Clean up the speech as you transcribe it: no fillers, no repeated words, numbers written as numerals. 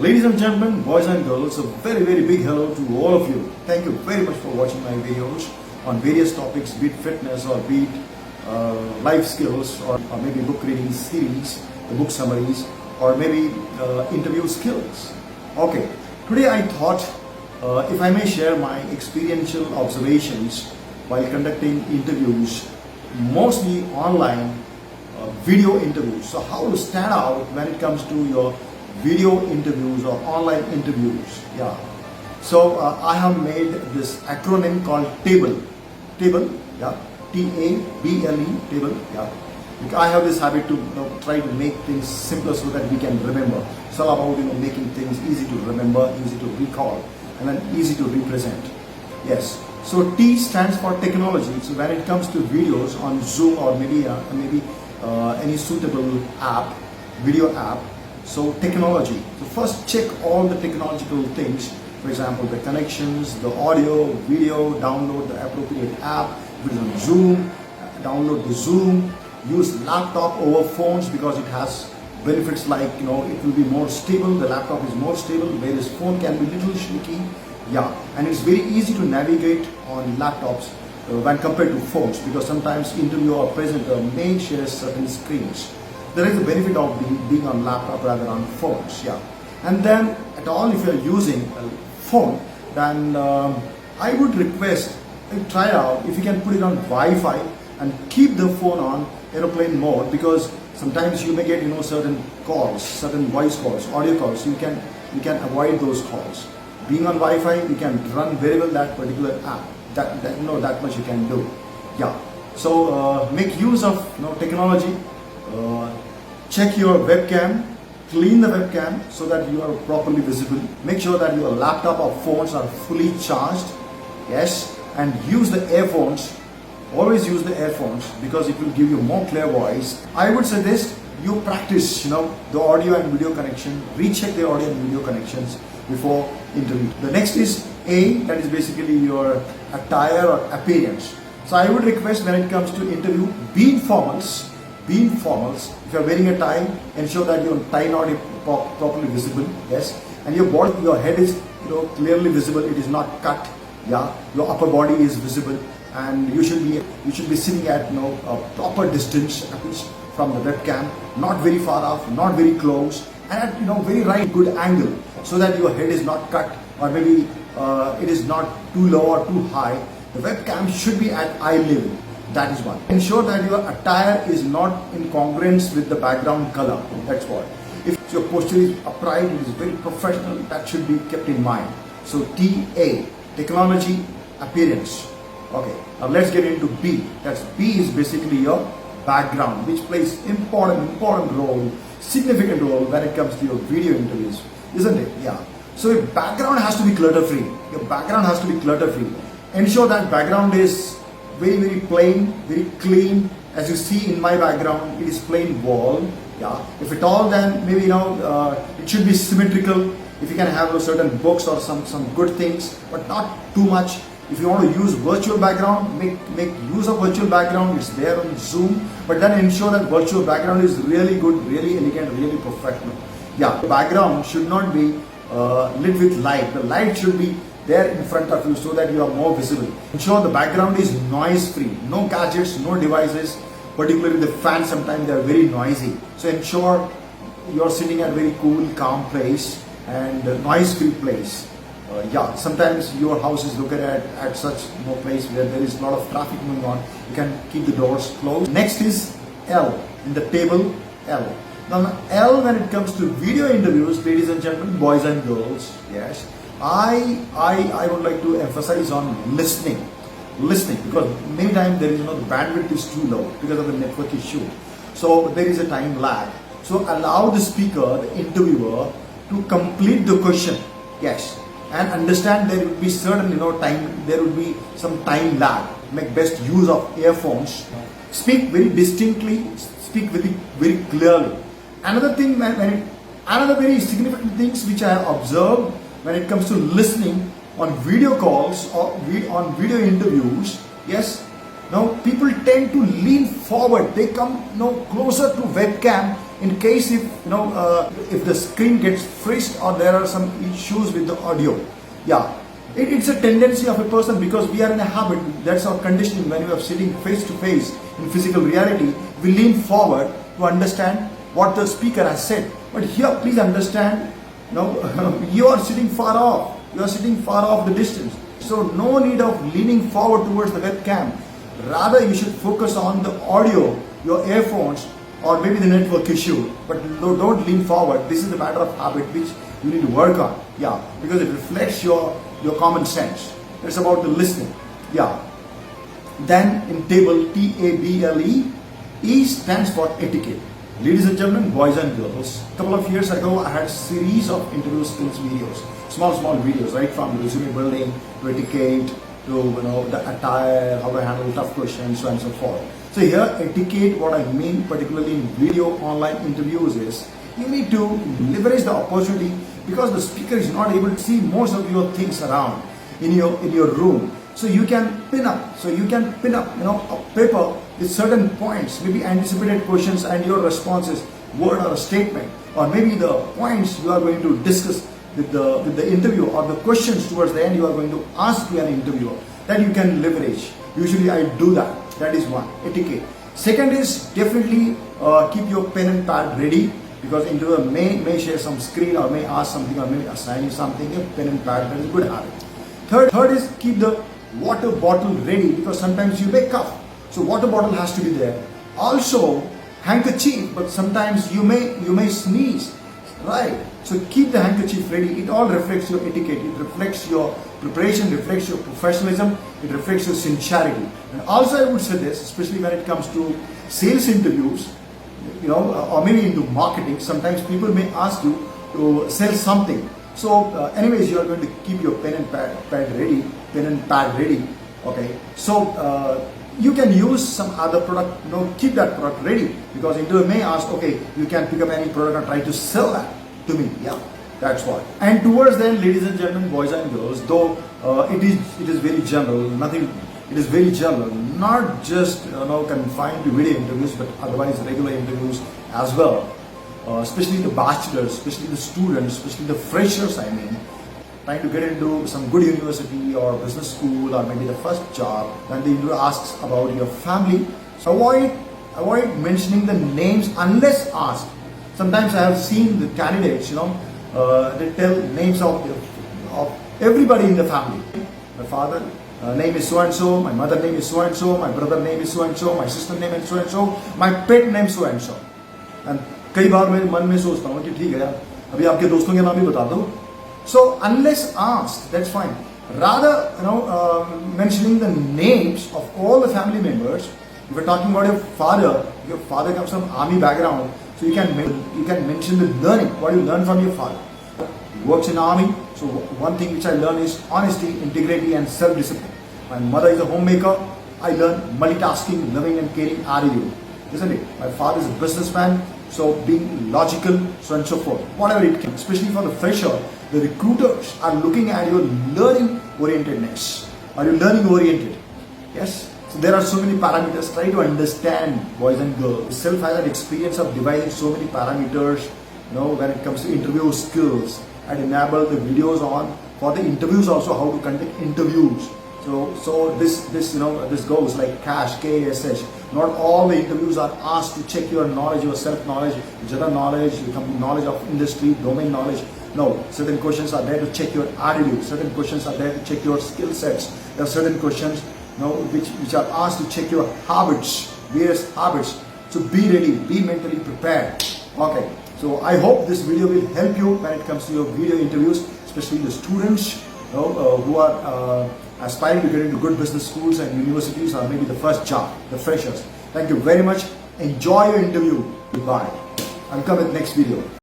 Ladies and gentlemen, boys and girls, a very big hello to all of you. Thank you very much for watching my videos on various topics, be it fitness or be it life skills or maybe book reading series, the book summaries, or maybe interview skills. Okay, today I thought if I may share my experiential observations while conducting interviews, mostly online video interviews. So how to stand out when it comes to your video interviews or online interviews. Yeah. So I have made this acronym called T.A.B.L.E. T.A.B.L.E. Yeah. T.A.B.L.E. T.A.B.L.E. Yeah. I have this habit to try to make things simpler so that we can remember. It's all about making things easy to remember, easy to recall, and then easy to represent. Yes. So T stands for technology. So when it comes to videos on Zoom or maybe any suitable app, video app. So technology. So first check all the technological things. For example, the connections, the audio, video, download the appropriate app. If it is on Zoom, download the Zoom. Use laptop over phones because it has benefits like it will be more stable. The laptop is more stable, whereas phone can be little shaky. Yeah, and it's very easy to navigate on laptops when compared to phones because sometimes interviewer or presenter may share certain screens. There is a benefit of being on laptop rather than on phones. Yeah, and then at all if you are using a phone, then I would request try out if you can put it on Wi-Fi and keep the phone on aeroplane mode because sometimes you may get certain calls, certain voice calls, audio calls. You can avoid those calls. Being on Wi-Fi, you can run very well that particular app. That much you can do. Yeah. So make use of technology. Check your webcam, clean the webcam so that you are properly visible. Make sure that your laptop or phones are fully charged. Yes, and use the earphones. Always use the earphones because it will give you more clear voice. I would suggest you practice, the audio and video connection. Recheck the audio and video connections before interview. The next is A, that is basically your attire or appearance. So I would request when it comes to interview, be in formals. Be in formals. If you are wearing a tie, ensure that your tie knot is properly visible. Yes, and your head is clearly visible. It is not cut. Yeah, your upper body is visible, and you should be sitting at a proper distance at least from the webcam, not very far off, not very close, and at very right good angle so that your head is not cut or maybe it is not too low or too high. The webcam should be at eye level. That is one. Ensure that your attire is not in congruence with the background color. That's what. If your posture is upright, it is very professional, that should be kept in mind. So TA, technology, appearance. Okay, now let's get into B. That's B is basically your background, which plays important role, significant role when it comes to your video interviews, isn't it? Yeah. So your background has to be clutter-free. Your background has to be clutter-free. Ensure that background is very plain, very clean. As you see in my background, it is plain wall. Yeah. If at all, then maybe it should be symmetrical. If you can have certain books or some good things, but not too much. If you want to use virtual background, make use of virtual background. It's there on Zoom, but then ensure that virtual background is really good, really elegant, really professional. Yeah, the background should not be lit with light. The light should be there in front of you so that you are more visible. Ensure the background is noise free. No gadgets, no devices. Particularly the fans, sometimes they are very noisy. So ensure you are sitting at a very cool, calm place and noise free place. Yeah, sometimes your house is located at such place where there is a lot of traffic going on. You can keep the doors closed. Next is L in the table, L. Now L when it comes to video interviews, ladies and gentlemen, boys and girls, yes, I would like to emphasize on listening because many times there is the bandwidth is too low because of the network issue. So there is a time lag. So allow the speaker, the interviewer, to complete the question. Yes. And understand there will be certain time, there will be some time lag. Make best use of earphones. Speak very distinctly, speak very clearly. Another thing, another very significant things which I have observed when it comes to listening on video calls or on video interviews. Yes, now people tend to lean forward. They come closer to webcam In case if the screen gets freezed or there are some issues with the audio. Yeah, it's a tendency of a person because we are in a habit. That's our conditioning. When we are sitting face to face in physical reality, we lean forward to understand what the speaker has said. But here, please understand, you are sitting far off. You are sitting far off the distance. So no need of leaning forward towards the webcam. Rather, you should focus on the audio, your earphones, or maybe the network issue. But don't lean forward. This is a matter of habit which you need to work on. Yeah, because it reflects your common sense. It's about the listening. Yeah. Then in T.A.B.L.E, T-A.B.L.E, E stands for etiquette. Ladies and gentlemen, boys and girls, a couple of years ago, I had a series of interview skills videos, small videos, right from resume building to etiquette to the attire, how to handle tough questions, so on and so forth. So here, etiquette, what I mean particularly in video online interviews is you need to leverage the opportunity because the speaker is not able to see most of your things around in your room. So you can pin up a paper with certain points, maybe anticipated questions and your responses, word or a statement, or maybe the points you are going to discuss with the interview or the questions towards the end you are going to ask to an interviewer that you can leverage. Usually I do that. That is one, etiquette. Second is definitely keep your pen and pad ready because interviewer may share some screen or may ask something or may assign you something. A pen and pad is a good habit. Third is keep the water bottle ready because sometimes you may cough. So water bottle has to be there. Also handkerchief, but sometimes you may sneeze, right? So keep the handkerchief ready. It all reflects your etiquette. It reflects your preparation, reflects your professionalism, it reflects your sincerity. And also I would say this, especially when it comes to sales interviews, or maybe into marketing, sometimes people may ask you to sell something. So anyways, you are going to keep your pen and pad ready. Okay. So you can use some other product, keep that product ready because interviewer may ask, okay, you can pick up any product and try to sell that to me. Yeah, that's what. And towards then, ladies and gentlemen, boys and girls, though it is very general, it is very general, not just confined to video interviews, but otherwise regular interviews as well. Especially the bachelors, especially the students, especially the freshers, trying to get into some good university or business school or maybe the first job, when the interviewer asks about your family, so avoid mentioning the names unless asked. Sometimes I have seen the candidates, they tell names of everybody in the family. My father name is so and so, my mother name is so and so, my brother name is so and so, my sister name is so and so, my pet name so and so. And कई बार मैं मन में सोचता हूँ कि ठीक है यार, अभी आपके दोस्तों के नाम भी बता दो. So unless asked, that's fine. Rather, mentioning the names of all the family members. If we're talking about your father comes from army background, so you can mention the learning, what you learn from your father. He works in army, so one thing which I learned is honesty, integrity, and self-discipline. My mother is a homemaker. I learned multitasking, loving, and caring attitude. Isn't it? My father is a businessman, so being logical, so on and so forth. Whatever it can, especially for the fresher, the recruiters are looking at your learning orientedness. Are you learning oriented? Yes? So there are so many parameters. Try to understand, boys and girls. Self has an experience of devising so many parameters, when it comes to interview skills, and enable the videos on for the interviews also, how to conduct interviews. So this goes like cash, KSH. Not all the interviews are asked to check your knowledge, your self-knowledge, general knowledge, your knowledge of industry, domain knowledge. No, certain questions are there to check your attitude. Certain questions are there to check your skill sets. There are certain questions, which are asked to check your habits, various habits. So be ready, be mentally prepared. Okay. So I hope this video will help you when it comes to your video interviews, especially the students who are aspiring to get into good business schools and universities or maybe the first job, the freshers. Thank you very much. Enjoy your interview. Goodbye. I'll come with next video.